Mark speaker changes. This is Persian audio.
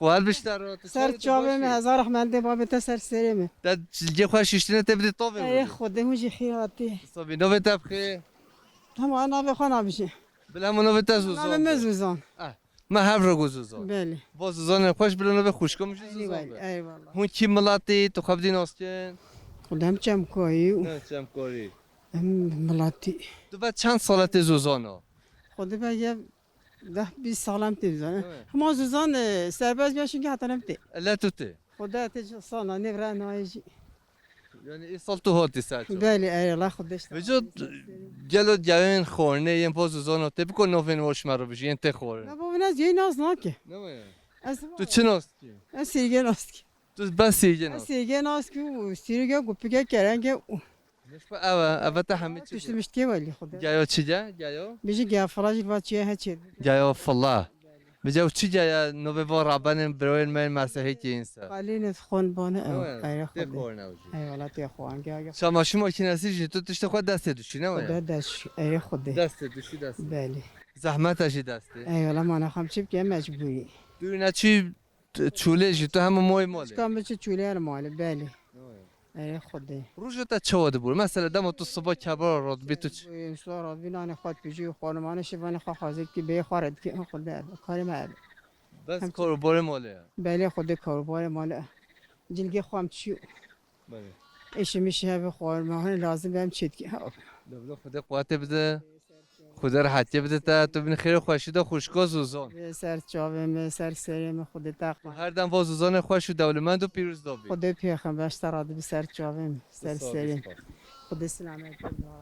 Speaker 1: خوال بیشتر رو
Speaker 2: سر چاوم هزار رحمت بابت سر سرمه
Speaker 1: در جه خواه شیشتینه تبدی طاوه
Speaker 2: ای
Speaker 1: بودی
Speaker 2: خودم وجی خیاطی
Speaker 1: صابی نوه تبخی
Speaker 2: هم انا بخوام بشه
Speaker 1: بله همون نوه
Speaker 2: انا
Speaker 1: تزوزان
Speaker 2: مزوزان
Speaker 1: ما هر رو گوزوزان
Speaker 2: بله
Speaker 1: با زوزان خوش بله نوه خوشکم میشه
Speaker 2: ای
Speaker 1: زوزان
Speaker 2: بله
Speaker 1: به
Speaker 2: ای والله
Speaker 1: هون کی ملاتی تو خب دین آسکن
Speaker 2: خودم چم کویو
Speaker 1: نه چم کاری
Speaker 2: ملاتی
Speaker 1: تو بعد چند سالت زوزان ها
Speaker 2: خودم بگم 10-20 سالم تیزانه
Speaker 1: نه.
Speaker 2: ما زوزان سرباز میشین که حتی نمته
Speaker 1: لا توته
Speaker 2: خدا تج سانا نبره نایجی
Speaker 1: یعنی این سال تو هاتی سرچو
Speaker 2: بله ای الله خودش
Speaker 1: وجود جلو جوین خورنه یم با زوزان ها تبی کن نوین وش مرا بشی این ته خورن
Speaker 2: نه بابا نه جای ناز ناکه
Speaker 1: نه
Speaker 2: از
Speaker 1: تو چه ناستی؟
Speaker 2: از سیگه ناز کی
Speaker 1: تو بس سیجه
Speaker 2: از
Speaker 1: ناستی
Speaker 2: سیگه ناز کی و سیگه گوپیگه کرنگه
Speaker 1: نشفه اوه تا همه چی
Speaker 2: تشتم اشتکی ولی خدا
Speaker 1: جايو چی جا؟ جايو؟
Speaker 2: بيجي جا فراجي فاتشي هاتشي
Speaker 1: جايو فالله بجاو چی جايا نوبه با رابن بروين من مسیحی کی اینسا
Speaker 2: قالين تخون بانا او اي
Speaker 1: ته
Speaker 2: خدا
Speaker 1: خورن اوجی
Speaker 2: اي والله تي اخوان جا
Speaker 1: شاماشی ماکینسی جی تو تشت خود دست دوشی نه
Speaker 2: خدا داش اي خدا
Speaker 1: دست دوشی دست
Speaker 2: بالي
Speaker 1: زحمت اشی دسته
Speaker 2: اي والله ما انا خمسة بكي مجبوري
Speaker 1: دوینا چی چوله جی تو همه موی ماله
Speaker 2: كان بس تشولي انا مال بالي اي خدا
Speaker 1: روزو تا چه واده بور مثلا دم تو صبح کبار راد بی تو چی
Speaker 2: صار بينا انا خد بيجي خانمان شفاني خا حاضر كي بي خارد كي خدا كاري ما
Speaker 1: بس کارو بار ماله
Speaker 2: بالي خدا كاربار مال جلگی خوام چیو
Speaker 1: بله
Speaker 2: ایش میشه به خوار ما لازم بهم چیت کی
Speaker 1: دبلو خدا قوت بده خدا راحتی بده تا تو بین خیر خوشی دا خوشگاه زوزان
Speaker 2: سر چاوم سر سرم خود تقم
Speaker 1: هر دم با زوزان خوش و دولمند و پیروز دابی
Speaker 2: خود پیخم باش تراد به سر چاوم سر سرم خود سلامت